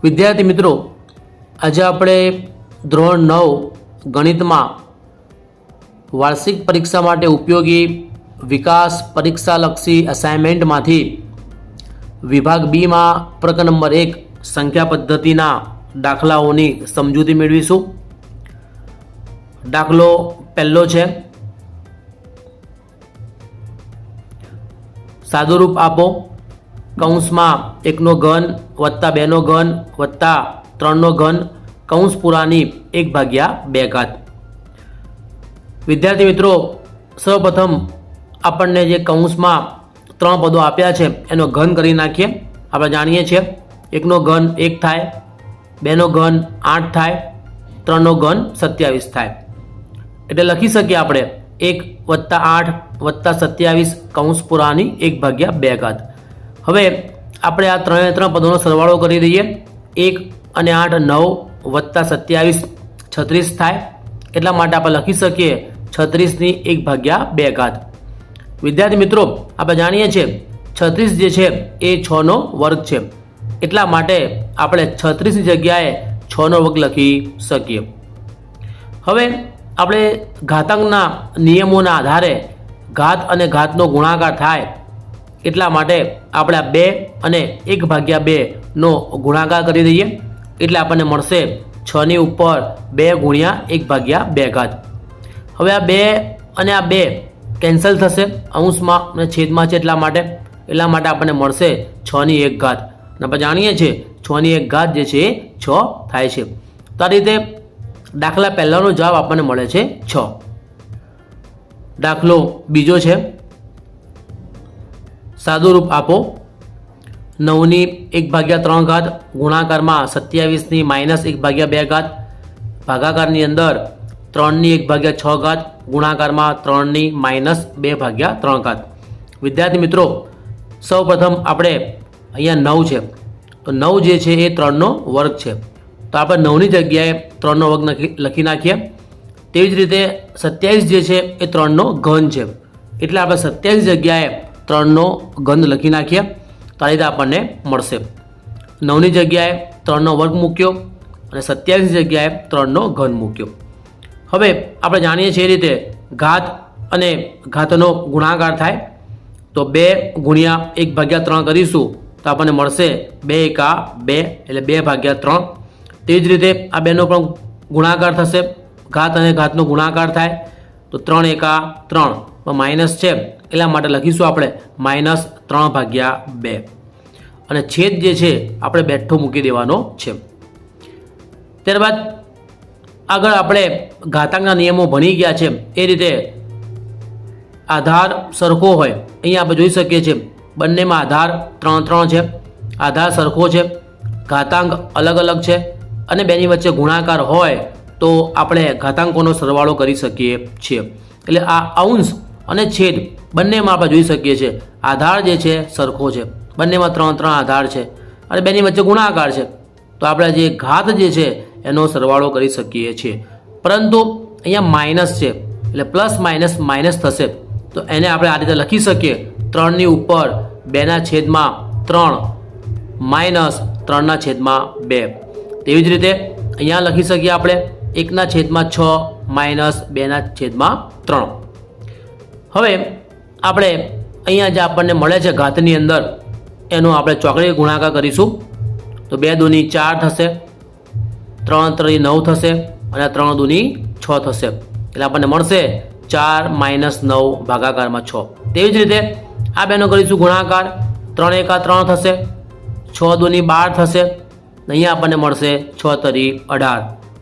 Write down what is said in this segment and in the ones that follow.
વિદ્યાર્થી મિત્રો, આજે આપણે ધોરણ 9 ગણિતમાં વાર્ષિક પરીક્ષા માટે ઉપયોગી વિકાસ પરીક્ષાલક્ષી અસાઇનમેન્ટમાંથી વિભાગ બીમાં પ્રકરણ નંબર 1 સંખ્યા પદ્ધતિના દાખલાઓની સમજૂતી મેળવીશું. દાખલો પહેલો છે, સાદુરૂપ આપો. કૌંસમાં 1નો ઘન વત્તા 2નો ઘન વત્તા 3નો ઘન કૌંસ પૂરાની 1/2. વિદ્યાર્થી મિત્રો, સૌપ્રથમ આપણને જે કૌંસમાં 3 પદો આપ્યા છે એનો ઘન કરી નાખીએ. આપણે જાણીએ છીએ 1નો ઘન 1 થાય, 2નો ઘન 8 થાય, 3નો ઘન 27 થાય. એટલે લખી શકીએ આપણે 1 + 8 + 27 કૌંસ પૂરાની 1/2. હવે આપણે આ 3 પદોનો સરવાળો કરી દઈએ. 1 અને 8 9 + 27 36 થાય. એટલા માટે આપણે લખી શકીએ 36ની 1/2. વિદ્યાર્થી મિત્રો, આપણે જાણીએ છીએ 36 જે છે એ 6નો વર્ગ છે. એટલા માટે આપણે 36ની જગ્યાએ 6નો વર્ગ લખી શકીએ. હવે આપણે ઘાતાંકના નિયમોના આધારે ઘાત અને ઘાતનો ગુણાકાર થાય એટલા માટે આપણે આ 2 અને 1/2 નો ગુણાકાર કરી દઈએ. એટલે આપણને મળશે 6ની ઉપર 2 × 1/2. હવે આ 2 અને આ 2 કેન્સલ થશે, અંશમાં અને છેદમાં છે એટલા માટે આપણને મળશે 6ની 1 ઘાત. અને આપણે જાણીએ છીએ 6ની 1 ઘાત જે છે એ 6 થાય છે. તો આ રીતે દાખલા પહેલાનો જવાબ આપણને મળે છે 6. દાખલો બીજો છે, સાદુરૂપ આપો. 9ની 1/3 ગુણાકારમાં 27ની -1/2 ભાગાકારની અંદર 3ની 1/6 ગુણાકારમાં 3ની -2/3. વિદ્યાર્થી મિત્રો, સૌપ્રથમ આપણે અહીંયા 9 છે, તો 9 જે છે એ 3નો વર્ગ છે. તો આપણે 9ની જગ્યાએ 3નો વર્ગ લખી નાખીએ. તેવી જ રીતે 27 જે છે એ 3નો ઘન છે. એટલે આપણે 27 જગ્યાએ 3નો ઘન લખી નાખીએ. તો આ રીતે આપણને મળશે 9ની જગ્યાએ 3નો વર્ગ મૂક્યો અને 27ની જગ્યાએ 3નો ઘન મૂક્યો. હવે આપણે જાણીએ છીએ એ રીતે ઘાત અને ઘાતનો ગુણાકાર થાય. તો 2 × 1/3 કરીશું તો આપણને મળશે 2 × 2 એટલે 2/3. તેવી જ રીતે આ 2નો પણ ગુણાકાર થશે. ઘાત અને ઘાતનો ગુણાકાર થાય તો 3 × 3 માઇનસ છે એટલા માટે લખીશું આપણે -3/2. અને છેદ જે છે આપણે બેઠો મૂકી દેવાનો છે. ત્યારબાદ આગળ આપણે ઘાતાંકના નિયમો ભણી ગયા છે એ રીતે આધાર સરખો હોય. અહીંયા આપણે જોઈ શકીએ છીએ બંનેમાં આધાર 3 છે, આધાર સરખો છે, ઘાતાંક અલગ અલગ છે અને બેની વચ્ચે ગુણાકાર હોય તો આપણે ઘાતાંકોનો સરવાળો કરી શકીએ છીએ. એટલે આ અંશ અને છેદ બંનેમાં આપણે જોઈ શકીએ છીએ આધાર જે છે સરખો છે, બંનેમાં 3 આધાર છે અને બેની વચ્ચે ગુણાકાર છે. તો આપણે જે ઘાત જે છે એનો સરવાળો કરી શકીએ છીએ. પરંતુ અહીંયા માઇનસ છે એટલે પ્લસ માઇનસ થશે. તો એને આપણે આ રીતે લખી શકીએ 3ની ઉપર 2/3 -3/2. તેવી જ રીતે અહીંયા લખી શકીએ આપણે 1/6 -2/3. હવે આપણે અહીંયા જે આપણને મળે છે ઘાતની અંદર એનો આપણે ચોકડી ગુણાકાર કરીશું. તો 2 × 2 = 4 થશે, 3 × 3 = 9 થશે અને 3 × 2 = 6 થશે. એટલે આપણને મળશે 4 - 9 ભાગાકારમાં 6. તેવી જ રીતે આ બેનો કરીશું ગુણાકાર. 3 × 1 = 3 થશે, 6 × 2 = 12 થશે. અહીંયા આપણને મળશે 6 × 3 = 18.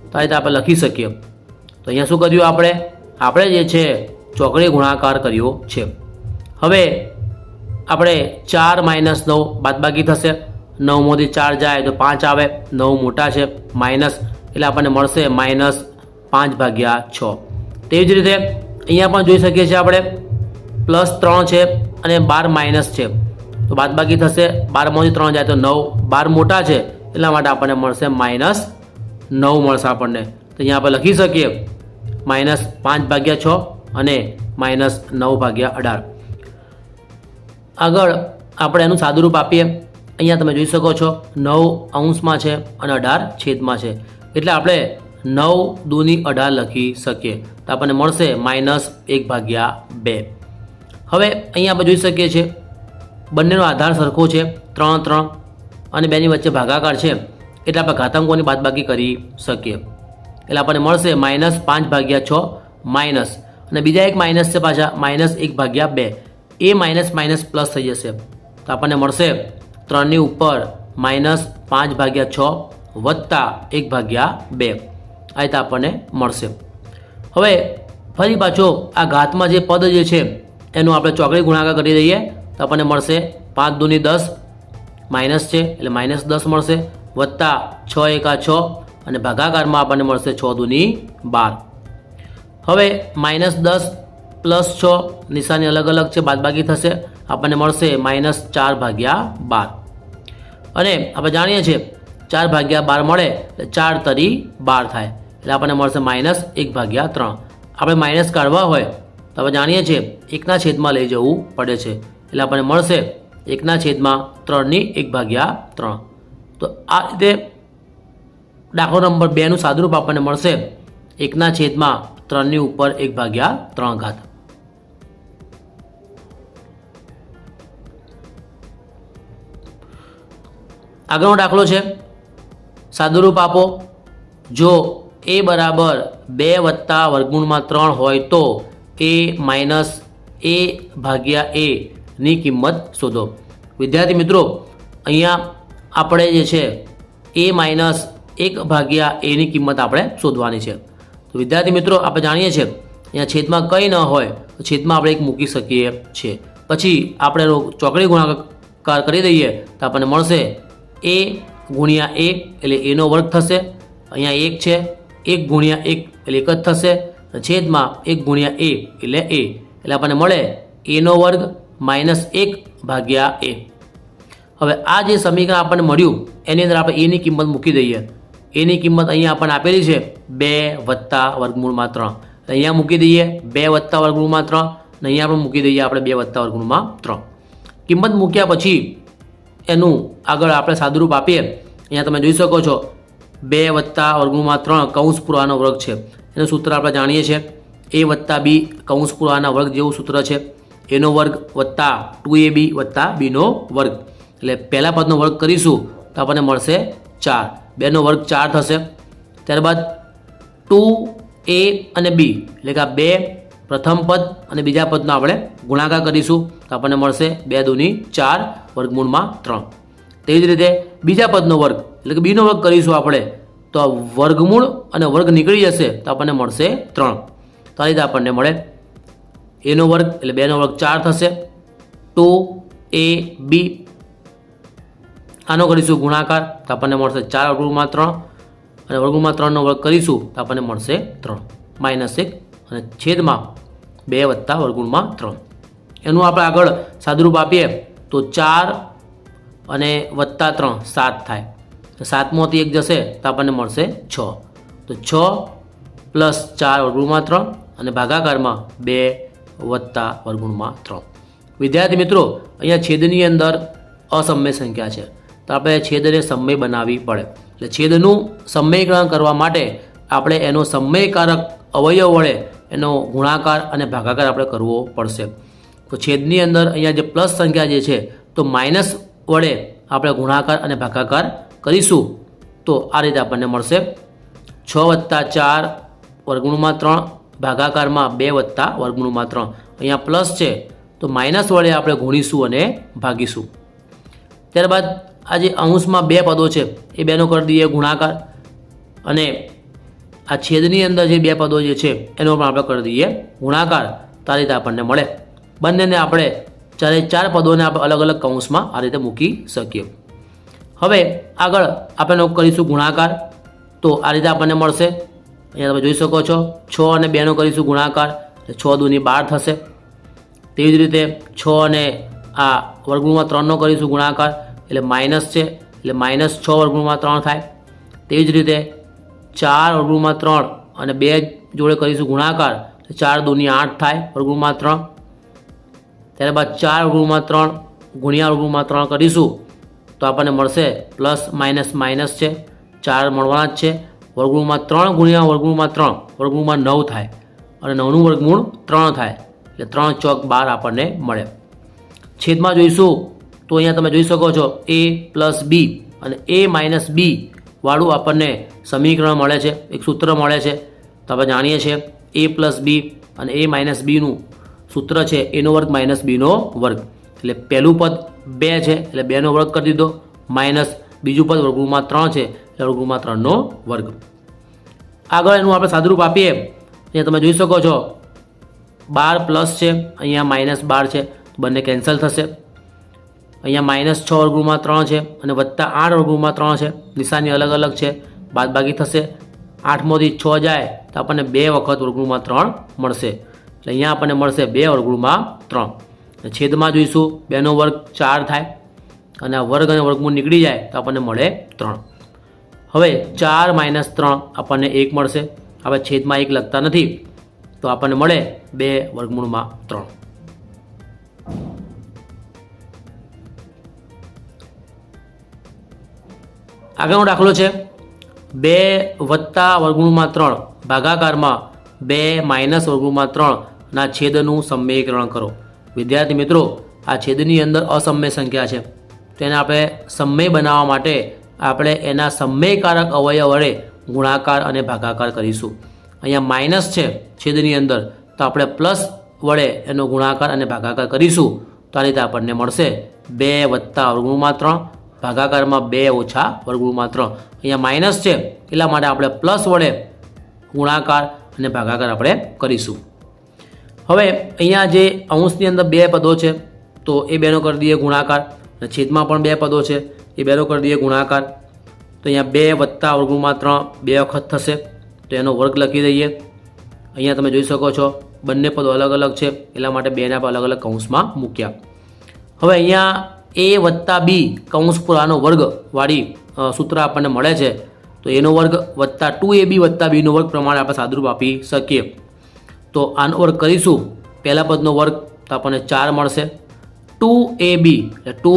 તો આ રીતે આપણે લખી શકીએ. તો અહીંયા શું કર્યું આપણે જે છે ચોકડી ગુણાકાર કર્યો છે. હવે આપણે 4 - 9 બાદબાકી થશે. 9 માંથી 4 જાય તો 5 આવે, 9 મોટા છે માઇનસ એટલે આપણને મળશે -5/6. તેવી જ રીતે અહીંયા પણ જોઈ શકીએ છીએ આપણે +3 છે અને 12 માઇનસ છે તો બાદબાકી થશે. 12 માંથી 3 જાય તો 9, 12 મોટા છે એટલા માટે આપણને મળશે -9 મળશે આપણને. તો અહીંયા આપણે લખી શકીએ -5/6 અને -9/18. આગળ આપણે એનું સાદુરૂપ આપીએ. અહીંયા તમે જોઈ શકો છો 9 અંશમાં છે અને 18 છેદમાં છે, એટલે આપણે 9 દૂની 18 લખી શકીએ. તો આપણને મળશે -1/2. હવે અહીંયા આપણે જોઈ શકીએ છીએ બંનેનો આધાર સરખો છે 3 3 અને બેની વચ્ચે ભાગાકાર છે, એટલે આપણે ઘાતાંકોની બાદબાકી કરી શકીએ. એટલે આપણને મળશે -5/6 માઇનસ અને બીજા એક માઇનસ છે પાછા -1/2. એ માઇનસ માઇનસ પ્લસ થઈ જશે, તો આપણને મળશે 3ની ઉપર -5/6 વત્તા 1/2. આ રીતે આપણને મળશે. હવે ફરી પાછો આ ઘાતમાં જે પદ જે છે એનું આપણે ચોકડી ગુણાકાર કરી દઈએ તો આપણને મળશે 5 દૂની 10 માઇનસ છે એટલે -10 મળશે, વત્તા 6 એકા 6 અને ભાગાકારમાં આપણને મળશે 6 દૂની 12. હવે -10 પ્લસ 6 નિશાની અલગ અલગ છે, બાદબાકી થશે, આપણને મળશે -4/12. અને આપણે જાણીએ છીએ 4/12 મળે એટલે 4 તરી 12 થાય, એટલે આપણને મળશે -1/3. આપણે માઇનસ કાઢવા હોય તો આપણે જાણીએ છીએ 1/3 લઈ જવું પડે છે, એટલે આપણને મળશે 1/3/1/3. તો આ રીતે દાખલો નંબર 2નું સાદુરૂપ આપણને મળશે 1/3 ઉપર 1/3. આગળનો દાખલો છે સાદુરૂપ આપો. જો a બરાબર 2 વત્તા વર્ગમૂળમાં 3 હોય તો a માઇનસ a/a ની કિંમત શોધો. વિદ્યાર્થી મિત્રો, અહીંયા આપણે જે છે a માઇનસ 1/a ની કિંમત આપણે શોધવાની છે. તો વિદ્યાર્થી મિત્રો, આપણે જાણીએ છીએ અહીંયા છેદમાં કંઈ ન હોય તો છેદમાં આપણે 1 મૂકી શકીએ છીએ. પછી આપણે ચોકડી ગુણાકાર કરી દઈએ તો આપણને મળશે a ગુણ્યા 1 એટલે a નો વર્ગ થશે. અહીંયા 1 છે, 1 ગુણ્યા 1 એટલે 1 જ થશે, છેદમાં 1 ગુણ્યા a એટલે a, એટલે આપણને મળે a નો વર્ગ -1/a. હવે આ જે સમીકરણ આપણને મળ્યું એની અંદર આપણે a ની કિંમત મૂકી દઈએ. a ની કિંમત અહીંયા આપણને આપેલી છે 2 વત્તા વર્ગમૂળમાં 3, અહીંયા મૂકી દઈએ 2 વત્તા વર્ગમૂળમાં 3, અને અહીંયા આપણે મૂકી દઈએ આપણે 2 વત્તા વર્ગમૂળમાં 3. કિંમત મૂક્યા પછી એનું આગળ આપણે સાદુરૂપ આપીએ. અહીંયા તમે જોઈ શકો છો 2 વત્તા વર્ગમૂળમાં 3 કૌંસ પૂરાનો વર્ગ છે, એનું સૂત્ર આપણે જાણીએ છીએ a વત્તા b કૌંસ પૂરાના વર્ગ જેવું સૂત્ર છે. a નો વર્ગ વત્તા 2ab વત્તા b નો વર્ગ, એટલે પહેલા પદનો વર્ગ કરીશું તો આપણને મળશે 4, 2 નો વર્ગ 4 થશે. ત્યારબાદ 2a અને b એટલે કે આ 2 પ્રથમ પદ અને બીજા પદનો આપણે ગુણાકાર કરીશું તો આપણને મળશે 2 દૂની 4 વર્ગમૂળમાં 3. તેવી જ રીતે બીજા પદનો વર્ગ એટલે કે b નો વર્ગ કરીશું આપણે તો વર્ગમૂળ અને વર્ગ નીકળી જશે તો આપણને મળશે 3. તો આ રીતે આપણને મળે a નો વર્ગ એટલે 2 નો વર્ગ 4 થશે, 2ab આનો કરીશું ગુણાકાર તો આપણને મળશે 4 વર્ગમૂળમાં 3 અને વર્ગમૂળમાં 3 નો વર્ગ કરીશું તો આપણને મળશે 3 -1 અને છેદમાં 2 વત્તા વર્ગમૂળમાં 3. એનું આપણે આગળ સાદુરૂપ આપીએ તો 4 અને વત્તા 3 7 થાય, તો 7માંથી 1 જશે તો આપણને મળશે 6. તો 6 પ્લસ 4 વર્ગમૂળમાં 3 અને ભાગાકારમાં 2 વત્તા વર્ગમૂળમાં 3. વિદ્યાર્થી મિત્રો, અહીંયા છેદની અંદર અસમય સંખ્યા છે તો આપણે છેદને સમય બનાવવી પડે. એટલે છેદનું સમયકરણ કરવા માટે આપણે એનો સમયકારક અવયવ વડે એનો ગુણાકાર અને ભાગાકાર આપણે કરવો પડશે. તો છેદની અંદર અહીંયા જે પ્લસ સંખ્યા જે છે તો માઇનસ વડે આપણે ગુણાકાર અને ભાગાકાર કરીશું તો આ રીતે આપણને મળશે 6 વત્તા 4 વર્ગમૂળમાં 3 ભાગાકારમાં 2 વત્તા વર્ગમૂળમાં 3. અહીંયા પ્લસ છે તો માઇનસ વડે આપણે ગુણીશું અને ભાગીશું. ત્યારબાદ આ જે અંશમાં 2 પદો છે એ બેનો કરી દઈએ ગુણાકાર, અને આ છેદની અંદર જે 2 પદો જે છે એનો પણ આપણે કરી દઈએ ગુણાકાર. તો આ રીતે આપણને મળે. બંનેને આપણે 4 પદોને આપણે અલગ અલગ કૌંસમાં આ રીતે મૂકી શકીએ. હવે આગળ આપણે કરીશું ગુણાકાર તો આ રીતે આપણને મળશે. અહીંયા તમે જોઈ શકો છો 6 અને 2નો કરીશું ગુણાકાર એટલે 6 દૂની 12 થશે. તેવી જ રીતે 6 અને આ વર્ગમૂળમાં 3નો કરીશું ગુણાકાર એટલે માઇનસ છે એટલે -6 વર્ગમૂળમાં 3 થાય. તેવી જ રીતે 4 વર્ગમૂળમાં 3 અને 2 જોડે કરીશું ગુણાકાર એટલે 4 દૂની 8 થાય વર્ગમૂળમાં 3. ત્યારબાદ 4 વર્ગમૂળમાં 3 ગુણ્યા વર્ગમૂળમાં 3 કરીશું તો આપણને મળશે પ્લસ માઇનસ માઇનસ છે, 4 મળવાના જ છે. વર્ગમૂળમાં 3 ગુણ્યા વર્ગમૂળમાં 3 વર્ગમૂળમાં 9 થાય અને 9નું વર્ગમૂળ 3 થાય એટલે 3 ચોક 12 આપણને મળે. છેદમાં જોઈશું તો અહીંયા તમે જોઈ શકો છો a પ્લસ બી અને a માઇનસ બી વાળું આપણને સમીકરણ મળે છે, એક સૂત્ર મળે છે. તો આપણે જાણીએ છીએ a પ્લસ બી અને a માઇનસ બીનું સૂત્ર છે એનો વર્ગ માઇનસ બીનો વર્ગ. એટલે પહેલું પદ 2 છે એટલે 2નો વર્ગ કરી દીધો, માઇનસ બીજું પદ વર્ગમૂળમાં 3 છે એટલે વર્ગમૂળમાં 3નો વર્ગ. આગળ એનું આપણે સાદુરૂપ આપીએ. અહીંયા તમે જોઈ શકો છો 12 પ્લસ છે, અહીંયા માઇનસ 12 છે, બંને કેન્સલ થશે. અહીંયા માઇનસ 6 વર્ગમૂળમાં 3 છે અને વત્તા 8 વર્ગમૂળમાં 3 છે, નિશાની અલગ અલગ છે, બાદબાકી થશે. 8માંથી 6 જાય તો આપણને 2 વખત વર્ગમૂળમાં 3 મળશે એટલે અહીંયા આપણને મળશે 2 વર્ગમૂળમાં 3. છેદમાં જોઈશું 2નો વર્ગ 4 થાય અને આ વર્ગ અને વર્ગમૂળ નીકળી જાય તો આપણને મળે 3. હવે 4 માઇનસ 3 આપણને 1 મળશે. હવે છેદમાં 1 લખતા નથી તો આપણને મળે 2 વર્ગમૂળમાં 3. આગળનો દાખલો છે 2 વત્તા વર્ગમૂળમાં 3 ભાગાકારમાં 2 માઇનસ વર્ગમૂળમાં 3 ના છેદનું સમીકરણ કરો. વિદ્યાર્થી મિત્રો, આ છેદની અંદર અસમય સંખ્યા છે, તેને આપણે સમય બનાવવા માટે આપણે એના સમયકારક અવયવ વડે ગુણાકાર અને ભાગાકાર કરીશું. અહીંયા માઇનસ છે છેદની અંદર તો આપણે પ્લસ વડે એનો ગુણાકાર અને ભાગાકાર કરીશું તો આ રીતે આપણને મળશે 2 વત્તા વર્ગમૂળમાં 3 ભાગાકારમાં 2 ઓછા વર્ગમૂળમાં 3. અહીંયા માઇનસ છે એટલા માટે આપણે પ્લસ વડે ગુણાકાર અને ભાગાકાર આપણે કરીશું. હવે અહીંયા જે અંશની અંદર 2 પદો છે તો એ 2નો કરી દઈએ ગુણાકાર અને છેદમાં પણ 2 પદો છે એ 2નો કરી દઈએ ગુણાકાર. તો અહીંયા 2 વત્તા વર્ગમૂળમાં 3 2 વખત થશે તો એનો વર્ગ લખી દઈએ. અહીંયા તમે જોઈ શકો છો બંને પદો અલગ અલગ છે એટલા માટે 2ના અલગ અલગ કૌંસમાં મૂક્યા. હવે અહીંયા a વત્તા બી કૌંસ પુરાનો વર્ગ વાળી સૂત્ર આપણને મળે છે તો એનો વર્ગ વત્તા 2ab વત્તા બીનો વર્ગ પ્રમાણે આપણે સાદુરૂપ આપી શકીએ. તો આનો વર્ગ કરીશું, પહેલા પદનો વર્ગ તો આપણને 4 મળશે. 2ab એટલે 2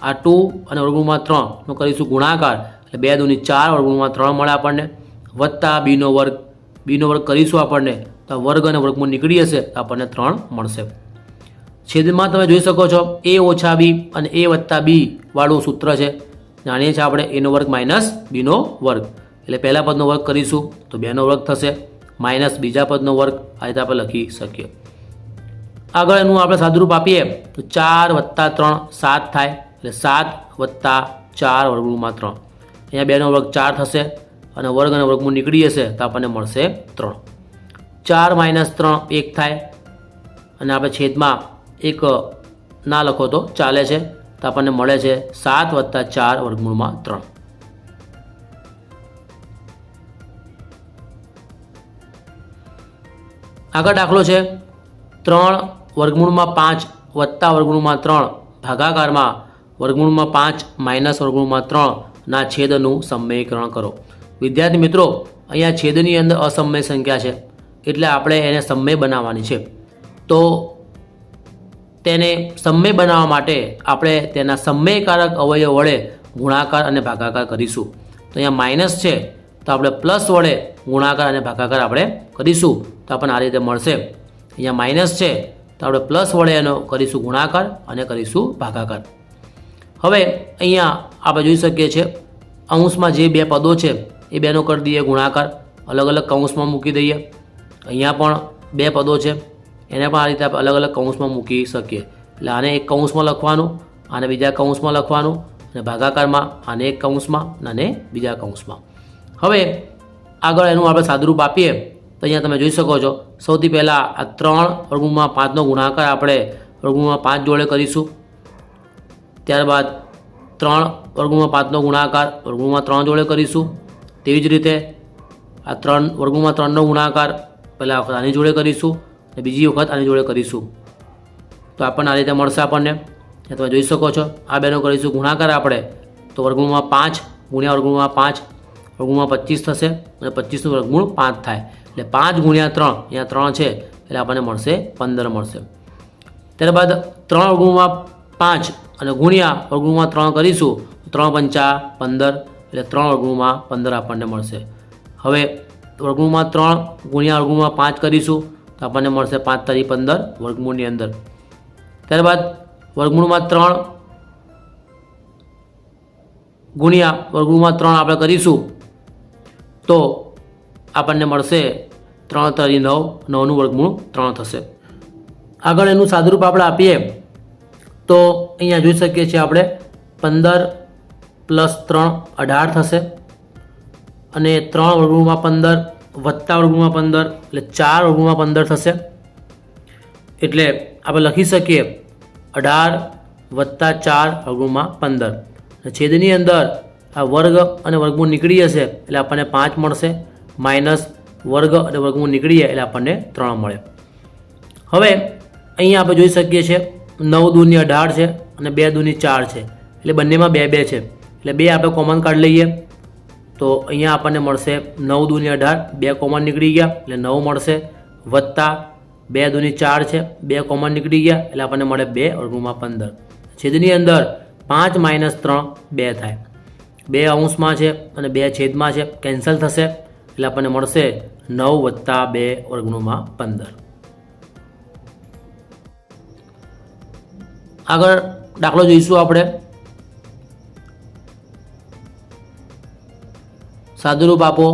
આ 2 અને વર્ગમૂળમાં 3 નો કરીશું ગુણાકાર એટલે 2 દૂની 4 વર્ગમૂળમાં 3 મળે આપણને, વત્તા બીનો વર્ગ કરીશું આપણને તો વર્ગ અને વર્ગમૂળ નીકળી જશે તો આપણને 3 મળશે. છેદમાં તમે જોઈ શકો છો a ઓછા બી અને a વત્તા બી વાળું સૂત્ર છે, જાણીએ છીએ આપણે એનો વર્ગ માઇનસ બીનો વર્ગ. એટલે પહેલા પદનો વર્ગ કરીશું તો 2નો વર્ગ થશે, માઇનસ બીજા પદનો વર્ગ આ રીતે આપણે લખી શકીએ. આગળ એનું આપણે સાદુરૂપ આપીએ તો 4 વત્તા 3 7 થાય એટલે 7 વત્તા 4 વર્ગમૂળમાં 3. અહીંયા 2નો વર્ગ 4 થશે અને વર્ગ અને વર્ગમૂળ નીકળી જશે તો આપણને મળશે 3. 4 માઇનસ 3 1 થાય અને આપણે છેદમાં 1 ના લખો તો ચાલે છે તો આપણને મળે છે 7 વત્તા 4 વર્ગમૂળમાં 3. આગળ દાખલો છે 3 વર્ગમૂળમાં 5 વત્તા વર્ગમૂળમાં 3 ભાગાકારમાં વર્ગમૂળમાં 5 માઇનસ વર્ગમૂળમાં 3 ના છેદનું સમીકરણ કરો. વિદ્યાર્થી મિત્રો, અહીંયા છેદની અંદર અસમય સંખ્યા છે એટલે આપણે એને સમય બનાવવાની છે. તો તેને સમય બનાવવા માટે આપણે તેના સમયકારક અવયવ વડે ગુણાકાર અને ભાગાકાર કરીશું. તો અહીંયા માઇનસ છે તો આપણે પ્લસ વડે ગુણાકાર અને ભાગાકાર આપણે કરીશું તો આપણને આ રીતે મળશે. અહીંયા માઇનસ છે તો આપણે પ્લસ વડે એનો કરીશું ગુણાકાર અને કરીશું ભાગાકાર. હવે અહીંયા આપણે જોઈ શકીએ છીએ અંશમાં જે 2 પદો છે એ 2નો કરી દઈએ ગુણાકાર, અલગ અલગ કૌંસમાં મૂકી દઈએ. અહીંયા પણ 2 પદો છે એને પણ આ રીતે આપણે અલગ અલગ કૌંસમાં મૂકી શકીએ. એટલે આને એક કૌંસમાં લખવાનું, આને બીજા કૌંસમાં લખવાનું અને ભાગાકારમાં આને એક કૌંસમાં અને બીજા કૌંસમાં. હવે આગળ એનું આપણે સાદુરૂપ આપીએ તો અહીંયા તમે જોઈ શકો છો સૌથી પહેલાં આ 3 વર્ગમૂળમાં 5નો ગુણાકાર આપણે વર્ગમૂળમાં 5 જોડે કરીશું. ત્યારબાદ 3 વર્ગમૂળમાં 5નો ગુણાકાર વર્ગમૂળમાં 3 જોડે કરીશું. તેવી જ રીતે આ 3 વર્ગમૂળમાં 3નો ગુણાકાર પહેલા વખત આની જોડે કરીશું અને બીજી વખત આની જોડે કરીશું તો આપણને આ રીતે મળશે. આપણને તમે જોઈ શકો છો આ 2નો કરીશું ગુણાકાર આપણે તો વર્ગમૂળમાં 5 ગુણ્યા વર્ગમૂળમાં 5 વર્ગમૂળમાં 25 થશે અને 25નું વર્ગમૂળ 5 થાય એટલે 5 ગુણ્યા 3 અહીંયા 3 છે એટલે આપણને મળશે 15 મળશે. ત્યારબાદ 3 વર્ગમૂળમાં 5 અને ગુણ્યા વર્ગમૂળમાં 3 કરીશું 3 પંચા 15 એટલે 3 વર્ગમૂળમાં 15 આપણને મળશે. હવે વર્ગમૂળમાં 3 ગુણ્યા વર્ગમૂળમાં 5 કરીશું તો આપણને મળશે 5 તારી 15 વર્ગમૂળની અંદર. ત્યારબાદ વર્ગમૂળમાં 3 ગુણ્યા વર્ગમૂળમાં 3 આપણે કરીશું તો આપણને મળશે 3 તારી 9, 9નું વર્ગમૂળ 3 થશે. આગળ એનું સાદુરૂપ આપણે આપીએ તો અહીંયા જોઈ શકીએ છીએ આપણે 15 + 3 18 થશે અને 3 વર્ગમૂળમાં 15 વત્તા વર્ગમૂળમાં 15 એટલે 4 વર્ગમૂળમાં 15 થશે. એટલે આપણે લખી શકીએ 18 + 4 વર્ગમૂળમાં 15. છેદની અંદર આ વર્ગ અને વર્ગમૂળ નીકળી જશે એટલે આપણને 5 મળશે, માઇનસ વર્ગ અને વર્ગમૂળ નીકળી જાય એટલે આપણને 3 મળે. હવે અહીંયા આપણે જોઈ શકીએ છીએ 9 દૂની 18 છે અને 2 દૂની 4 છે એટલે બંનેમાં 2 2 છે એટલે 2 આપણે કોમન કાઢી લઈએ તો અહીંયા આપણને મળશે 9 દૂની 18, 2 કોમન નીકળી ગયા એટલે 9 મળશે, વત્તા 2 દૂની 4 છે, 2 કોમન નીકળી ગયા એટલે આપણને મળે 2 વર્ગમૂળમાં 15. છેદની અંદર 5 - 3 2 થાય, 2 અંશમાં છે અને 2 છેદમાં છે, કેન્સલ થશે એટલે આપણને મળશે 9 + 2 વર્ગમૂળમાં 15. આગળ દાખલો જોઈશું આપણે. સાદુરૂપ આપો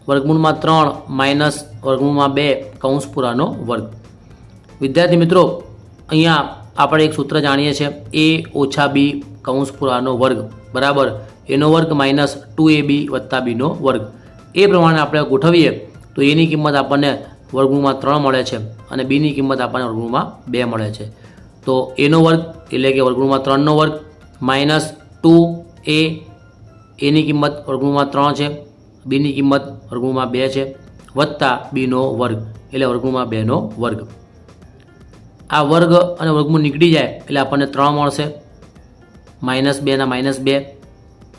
વર્ગમૂળમાં 3 માઇનસ વર્ગમૂળમાં 2 કૌંસ પૂરાનો વર્ગ. વિદ્યાર્થી મિત્રો, અહીંયા આપણે એક સૂત્ર જાણીએ છીએ a - b કૌંસ પૂરાનો વર્ગ બરાબર એનો વર્ગ માઇનસ 2ab + bનો વર્ગ. એ પ્રમાણે આપણે ગોઠવીએ તો એની કિંમત આપણને વર્ગમૂળમાં 3 મળે છે અને બીની કિંમત આપણને વર્ગમૂળમાં 2 મળે છે. તો એનો વર્ગ એટલે કે વર્ગમૂળમાં 3નો વર્ગ માઇનસ 2a, એની કિંમત વર્ગમૂળમાં 3 છે, બીની કિંમત વર્ગમૂળમાં 2 છે, વત્તા બીનો વર્ગ એટલે વર્ગમૂળમાં 2નો વર્ગ. આ વર્ગ અને વર્ગમૂળ નીકળી જાય એટલે આપણને 3 મળશે, -2 ના -2.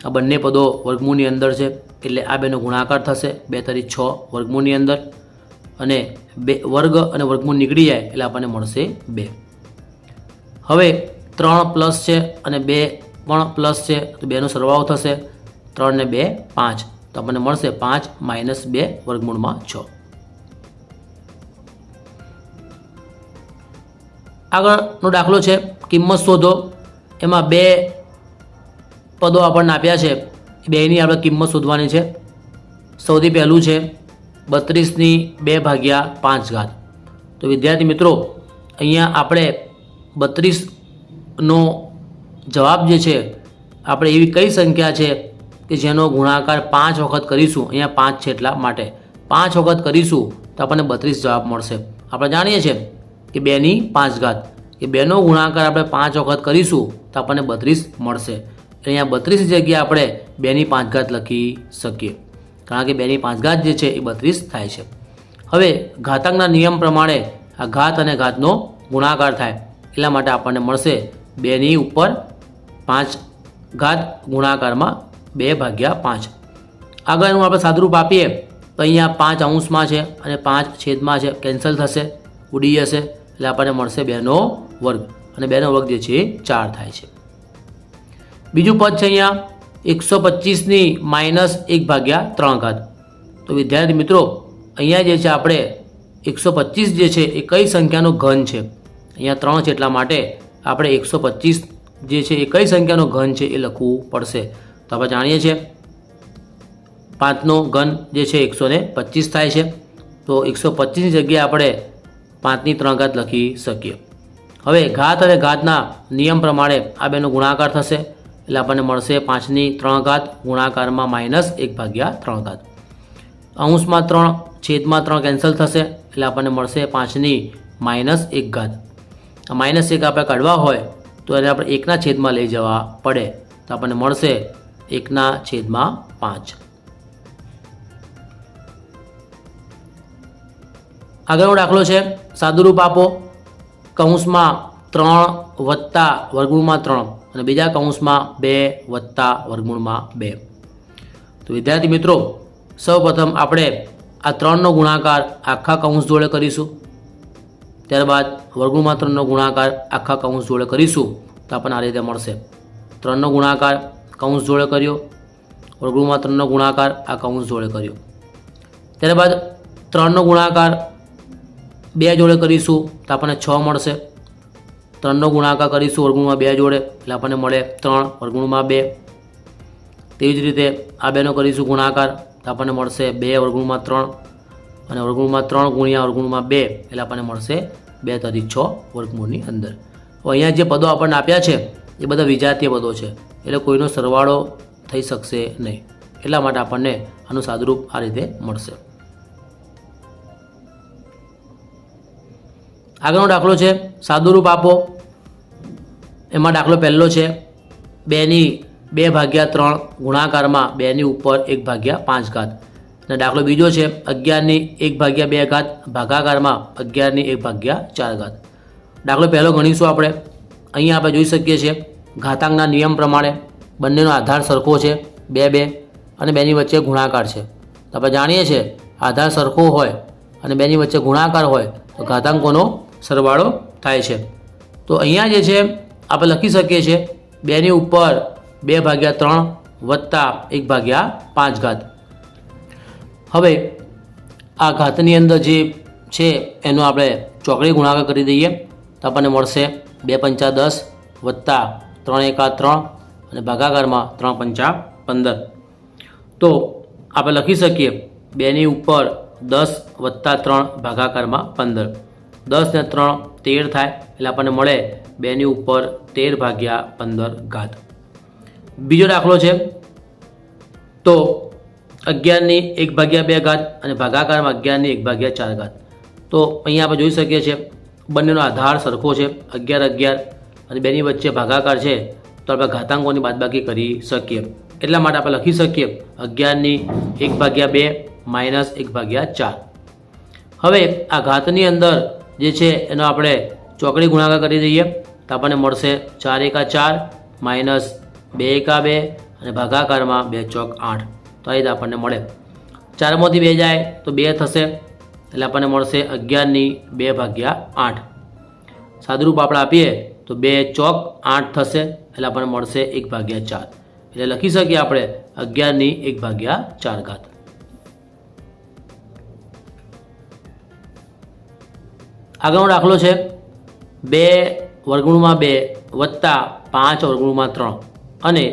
આ બંને પદો વર્ગમૂળની અંદર છે એટલે આ બેનો ગુણાકાર થશે, 2 તારી 6 વર્ગમૂળની અંદર અને વર્ગ અને વર્ગમૂળ નીકળી જાય એટલે આપણને મળશે 2. હવે 3 પ્લસ છે અને 2 પણ પ્લસ છે તો 2નો સરવાળો થશે, 3 ને 2 5 તો આપણને મળશે 5 - 2 વર્ગમૂળમાં 6. આગળનો દાખલો છે કિંમત શોધો. એમાં 2 પદો આપણને આપ્યા છે, બેની આપણે કિંમત શોધવાની છે. સૌથી પહેલું છે 32ની 2/5. તો વિદ્યાર્થી મિત્રો, અહીંયા આપણે 32નો જવાબ જે છે આપણે એવી કઈ સંખ્યા છે કે જેનો ગુણાકાર 5 વખત કરીશું, અહીંયા 5 છે એટલા માટે 5 વખત કરીશું તો આપણને 32 જવાબ મળશે. આપણે જાણીએ છીએ કે 2ની 5 કે 2નો ગુણાકાર આપણે 5 વખત કરીશું તો આપણને 32 મળશે. અહીંયા 32 જગ્યાએ આપણે 2ની 5 લખી શકીએ કારણ કે 2ની 5 જે છે એ 32 થાય છે. હવે ઘાતાંકના નિયમ પ્રમાણે આ ઘાત અને ઘાતનો ગુણાકાર થાય એટલા માટે આપણને મળશે 2ની ઉપર 5 ગુણાકારમાં 2/5. આગળનું આપણે સાદુરૂપ આપીએ તો અહીંયા 5 અંશમાં છે અને 5 છેદમાં છે, કેન્સલ થશે, ઉડી જશે એટલે આપણને મળશે 2નો વર્ગ અને 2નો વર્ગ જે છે એ 4 થાય છે. બીજું પદ છે અહીંયા 125ની -1/3. તો વિદ્યાર્થી મિત્રો, અહીંયા જે છે આપણે 125 જે છે એ કઈ સંખ્યાનો ઘન છે, અહીંયા 3 છે એટલા માટે આપણે 125 જે છે એ કઈ સંખ્યાનો ઘન છે એ લખવું પડશે. તો આપણે જાણીએ છીએ 5નો ઘન જે છે 125 થાય છે તો 125ની જગ્યાએ આપણે 5ની 3 લખી શકીએ. હવે ઘાત અને ઘાતના નિયમ પ્રમાણે આ બેનો ગુણાકાર થશે એટલે આપણને મળશે 5ની 3 ગુણાકારમાં -1/3. અંશમાં 3 છેદમાં 3 કેન્સલ થશે એટલે આપણને મળશે 5ની -1. આ -1 આપણે કાઢવા હોય તો એને આપણે 1ના છેદમાં લઈ જવા પડે તો આપણને મળશે 1/5. આગળનો દાખલો છે સાદુરૂપ આપો. કૌંસમાં 3 વત્તા વર્ગમૂળમાં 3 અને બીજા કૌંસમાં 2 વત્તા વર્ગમૂળમાં 2. તો વિદ્યાર્થી મિત્રો, સૌપ્રથમ આપણે આ 3નો ગુણાકાર આખા કૌંસ જોડે કરીશું, ત્યારબાદ વર્ગમૂળમાં 3નો ગુણાકાર આખા કૌંસ જોડે કરીશું તો આપણને આ રીતે મળશે. 3નો ગુણાકાર કૌંસ જોડે કર્યો, વર્ગમૂળમાં 3નો ગુણાકાર આ કૌંસ જોડે કર્યો. ત્યારબાદ 3નો ગુણાકાર 2 જોડે કરીશું તો આપણને 6 મળશે. 3નો ગુણાકાર કરીશું વર્ગમૂળમાં 2 જોડે એટલે આપણને મળે 3 વર્ગમૂળમાં 2. તેવી જ રીતે આ બેનો કરીશું ગુણાકાર તો આપણને મળશે 2 વર્ગમૂળમાં 3 અને વર્ગમૂળમાં 3 ગુણ્યા વર્ગમૂળમાં 2 એટલે આપણને મળશે 2 તરી 6 વર્ગમૂળની અંદર. હવે અહીંયા જે પદો આપણને આપ્યા છે એ બધા વિજાતીય પદો છે એટલે કોઈનો સરવાળો થઈ શકશે નહીં. એટલા માટે આપણને આનું સાદુરૂપ આ રીતે મળશે. આગળનો દાખલો છે સાદુરૂપ આપો. એમાં દાખલો પહેલો છે 2/2/3 ગુણાકારમાં 2 ઉપર 1/5 અને દાખલો બીજો છે 11/1/2 ભાગાકારમાં 11/1/4. દાખલો પહેલો ગણીશું આપણે. અહીંયા આપણે જોઈ શકીએ છીએ ઘાતાંકના નિયમ પ્રમાણે બંનેનો આધાર સરખો છે 2 અને 2ની વચ્ચે ગુણાકાર છે. તો આપણે જાણીએ છીએ આધાર સરખો હોય અને 2ની વચ્ચે ગુણાકાર હોય તો ઘાતાંકોનો સરવાળો થાય છે. તો અહીંયા જે છે આપણે લખી શકીએ છીએ 2ની ઉપર 2/3 વત્તા 1/5. હવે આ ઘાતની અંદર જે છે એનો આપણે ચોકડી ગુણાકાર કરી દઈએ તો આપણને મળશે 2 × 5 = 10 વત્તા 3 × 1 = 3 અને ભાગાકારમાં 3 × 5 = 15. તો આપણે લખી શકીએ 2ની ઉપર 10 વત્તા 3 ભાગાકારમાં 15. 10 ને 3 13 થાય એટલે આપણને મળે 2ની ઉપર 13/15. બીજો દાખલો છે તો 11/1/2 અને ભાગાકારમાં 11/1/4. તો અહીંયા આપણે જોઈ શકીએ છીએ બંનેનો આધાર સરખો છે 11 અને 2ની વચ્ચે ભાગાકાર છે તો આપણે ઘાતાંકોની બાદબાકી કરી શકીએ. એટલા માટે આપણે લખી શકીએ 11/1/2 - 1/4. હવે આ ઘાતની અંદર જે છે એનો આપણે ચોકડી ગુણાકાર કરી દઈએ તો આપણને મળશે 4 × 4 - 2 × 2 અને ભાગાકારમાં 2 × 8. તો આ રીતે આપણને મળે. 4માંથી 2 જાય તો 2 થશે એટલે આપણને મળશે 11/2/8. સાદુરૂપ આપણે આપીએ તો 2 × 8 થશે એટલે આપણને મળશે 1/4. એટલે લખી શકીએ આપણે 11/1/4. આગળનો દાખલો છે 2/2 વત્તા 5/3 અને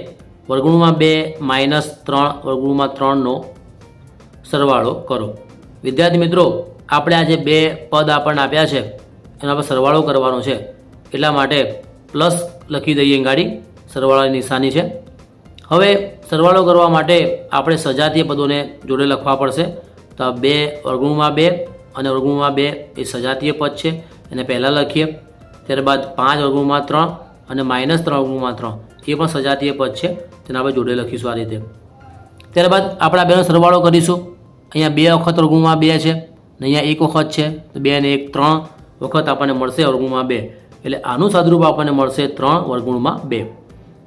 √2 - 3/3નો સરવાળો કરો. વિદ્યાર્થી મિત્રો, આપણે આ જે 2 પદ આપણને આપ્યા છે એનો આપણે સરવાળો કરવાનો છે એટલા માટે પ્લસ લખી દઈએ. ગાડી સરવાળાની નિશાની છે. હવે સરવાળો કરવા માટે આપણે સજાતીય પદોને જોડે લખવા પડશે. તો 2/2 અને √2 એ સજાતીય પદ છે એને પહેલાં લખીએ. ત્યારબાદ 5/3 અને -3/3 એ પણ સજાતીય પદ છે તેને આપણે જોડે લખીશું આ રીતે. ત્યારબાદ આપણે આ બેનો સરવાળો કરીશું. અહીંયા 2 વખત √2 છે ને અહીંયા 1 વખત છે તો 2 ને 1 3 વખત આપણને મળશે √2. એટલે આનું સાદુરૂપ આપણને મળશે 3/2.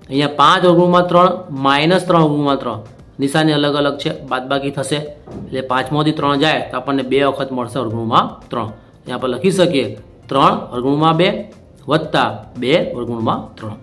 અહીંયા 5/3 - 3/3 નિશાની અલગ અલગ છે, બાદબાકી થશે એટલે 5માંથી 3 જાય તો આપણને 2 વખત મળશે √3. અહીંયા આપણે લખી શકીએ 3/2 વત્તા 2/3.